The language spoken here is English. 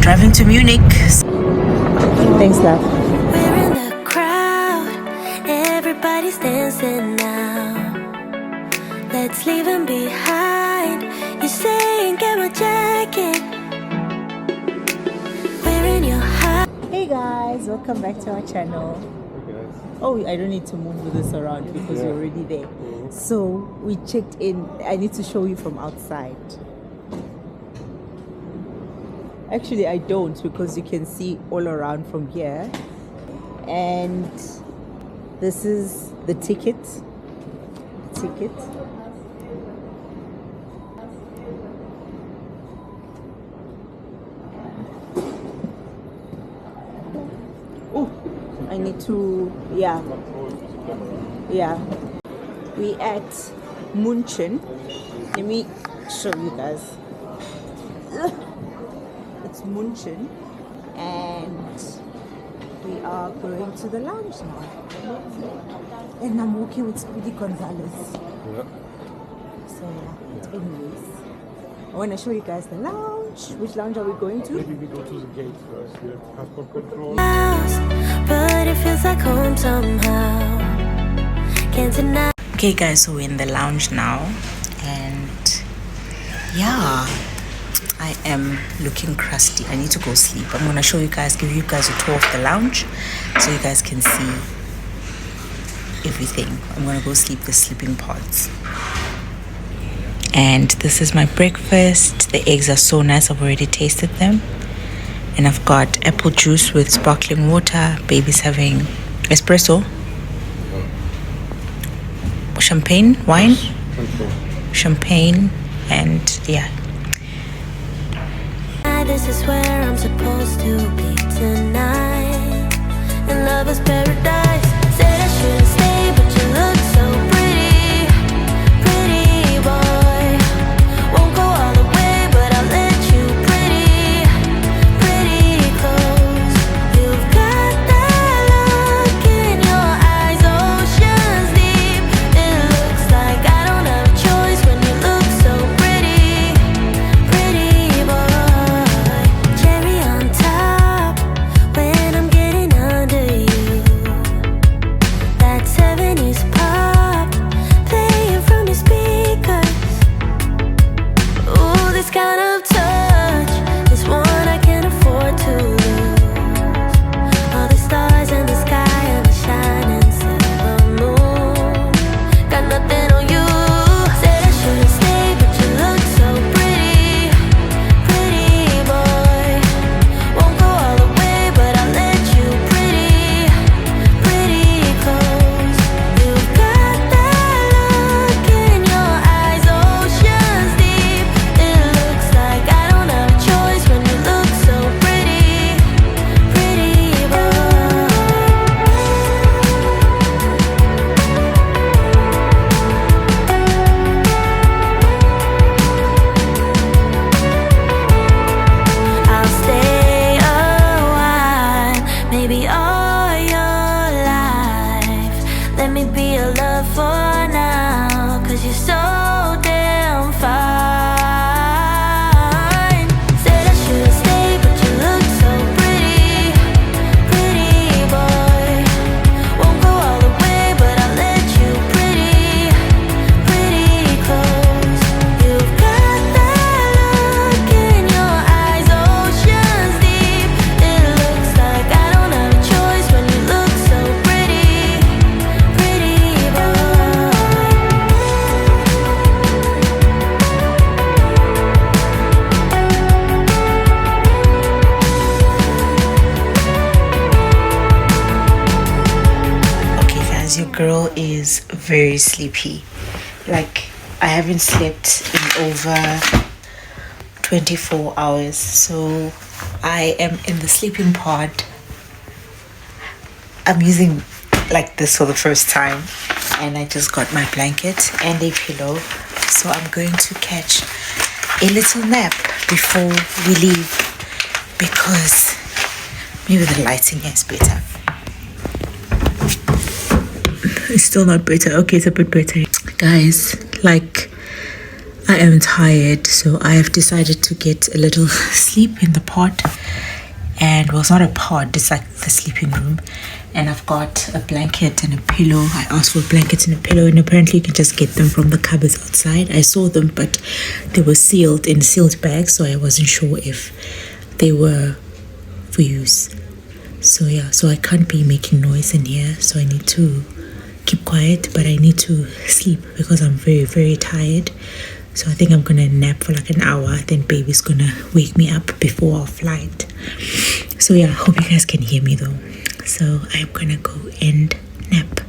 driving to Munich. Thanks, love. We're in the crowd, everybody's dancing now. Let's leave them behind. You saying get my jacket. We're in your house. Hey guys, welcome back to our channel. Oh, I don't need to move this around because you're already there. So we checked in. I need to show you from outside. Actually, I don't, because you can see all around from here. And this is the ticket. Oh, I need to, yeah. We at Munchen. Let me show you guys. It's Munchen, and we are going to the lounge now. And I'm walking with Speedy Gonzalez. Yeah. So yeah, anyways, I want to show you guys the lounge. Which lounge are we going to? Maybe we go to the gate first. We have passport control. But it feels like home somehow. Can't deny. Okay guys, so we're in the lounge now, and yeah, I am looking crusty. I need to go sleep. I'm gonna show you guys, give you guys a tour of the lounge so you guys can see everything. I'm gonna go sleep the sleeping pods. And this is my breakfast. The eggs are so nice. I've already tasted them. And I've got apple juice with sparkling water. Baby's having espresso. Champagne, wine, champagne, and yeah. This is where I'm supposed to be tonight. In lover's paradise. Said I shouldn't stay, but you look so pretty. Pretty boy. Won't go all the way, but I'll let you pretty close. You've got that look in your eyes, oceans deep. It looks like I don't have a choice when you look so pretty. Pretty boy. Cherry on top when I'm getting under you. That 70s pop playing from your speakers. Ooh, this kind of touch is one I can't afford to lose. All the stars in the sky and the shining silver moon. Got nothing on you. Said I shouldn't stay, but you look so pretty. Pretty boy. Won't go all the way, but I'll let you pretty close. You've got that look in your eyes, oceans deep. It looks like I don't have a choice when you look so pretty boy. I'll stay a while, maybe all your life. Let me be your love for now, 'cause you're so damn fine. Said I shouldn't stay, but you look so pretty. Pretty boy. Won't go all the way, but I'll let you pretty close. You've got that look in your eyes, oceans deep. It looks like I don't have a choice when you look so pretty boy. Okay guys, your girl is very sleepy. Like, I haven't slept in over 24 hours, so I am in the sleeping pod. I'm using like this for the first time, and I just got my blanket and a pillow, so I'm going to catch a little nap before we leave, because maybe the lighting is better. It's still not better. Okay, it's a bit better. Guys, like, I am tired, so I have decided to get a little sleep in the pod. And well, it's not a pod, it's like the sleeping room. And I've got a blanket and a pillow. I asked for blankets and a pillow, and apparently you can just get them from the cupboards outside. I saw them, but they were sealed in sealed bags, so I wasn't sure if they were for use. So yeah, so I can't be making noise in here, so I need to keep quiet, but I need to sleep because I'm very, very tired. So I think I'm gonna nap for like an hour, then baby's gonna wake me up before our flight. So yeah, I hope you guys can hear me though. So I'm gonna go and nap.